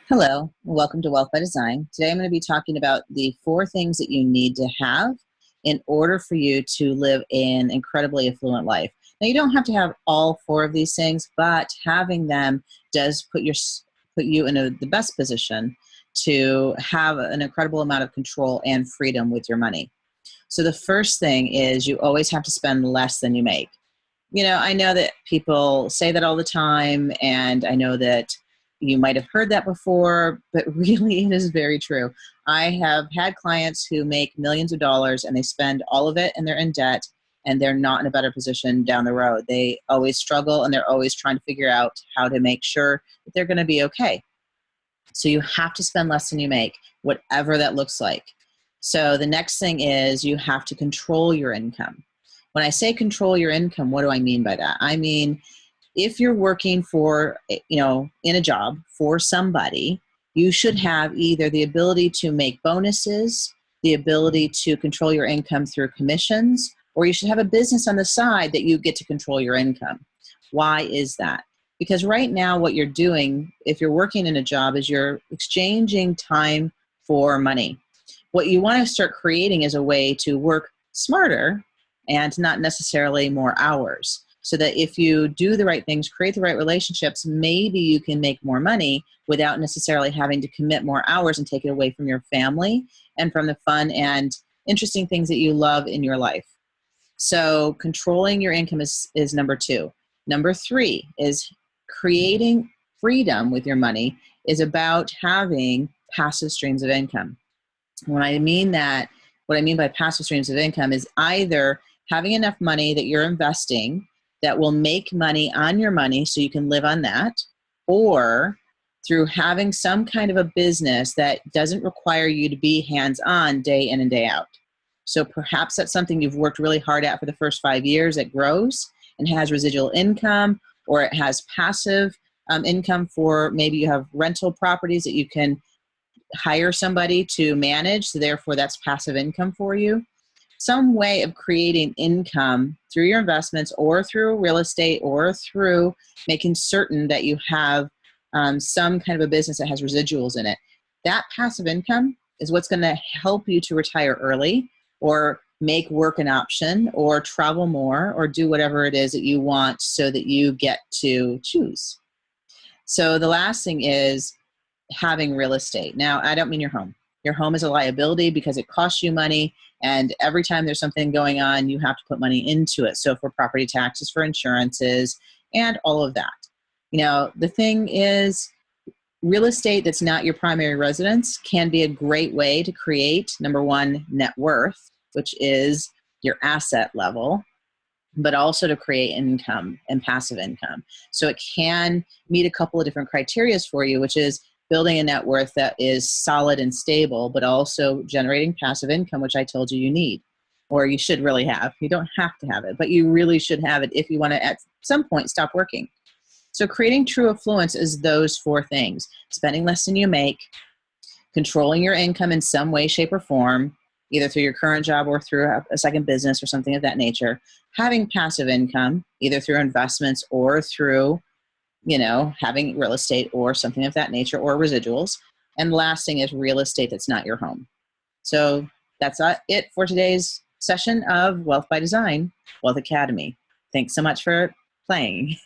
Hello, welcome to Wealth by Design. Today I'm going to be talking about the 4 things that you need to have in order for you to live an incredibly affluent life. Now, you don't have to have all 4 of these things, but having them does put you in the best position to have an incredible amount of control and freedom with your money. So the first thing is you always have to spend less than you make. I know that people say that all the time, and I know that you might have heard that before, but really it is very true. I have had clients who make millions of dollars and they spend all of it and they're in debt and they're not in a better position down the road. They always struggle and they're always trying to figure out how to make sure that they're going to be okay. So you have to spend less than you make, whatever that looks like. So the next thing is you have to control your income. When I say control your income, what do I mean by that? I mean, if you're working for, in a job for somebody, you should have either the ability to make bonuses, the ability to control your income through commissions, or you should have a business on the side that you get to control your income. Why is that? Because right now what you're doing, if you're working in a job, is you're exchanging time for money. What you want to start creating is a way to work smarter and not necessarily more hours. So that if you do the right things, create the right relationships, maybe you can make more money without necessarily having to commit more hours and take it away from your family and from the fun and interesting things that you love in your life. So controlling your income is number 2. Number 3 is creating freedom with your money is about having passive streams of income. What I mean by passive streams of income is either having enough money that you're investing that will make money on your money so you can live on that, or through having some kind of a business that doesn't require you to be hands-on day in and day out. So perhaps that's something you've worked really hard at for the first 5 years that grows and has residual income, or it has passive income for maybe you have rental properties that you can hire somebody to manage, so therefore that's passive income for you. Some way of creating income through your investments or through real estate or through making certain that you have some kind of a business that has residuals in it. That passive income is what's going to help you to retire early or make work an option or travel more or do whatever it is that you want so that you get to choose. So the last thing is having real estate. Now, I don't mean your home. Your home is a liability because it costs you money, and every time there's something going on, you have to put money into it. So for property taxes, for insurances, and all of that. The thing is, real estate that's not your primary residence can be a great way to create, number 1, net worth, which is your asset level, but also to create income and passive income. So it can meet a couple of different criteria for you, which is building a net worth that is solid and stable, but also generating passive income, which I told you need, or you should really have. You don't have to have it, but you really should have it if you want to at some point stop working. So creating true affluence is those 4 things: spending less than you make, controlling your income in some way, shape, or form, either through your current job or through a second business or something of that nature, having passive income, either through investments or through having real estate or something of that nature or residuals. And the last thing is real estate that's not your home. So that's it for today's session of Wealth by Design, Wealth Academy. Thanks so much for playing.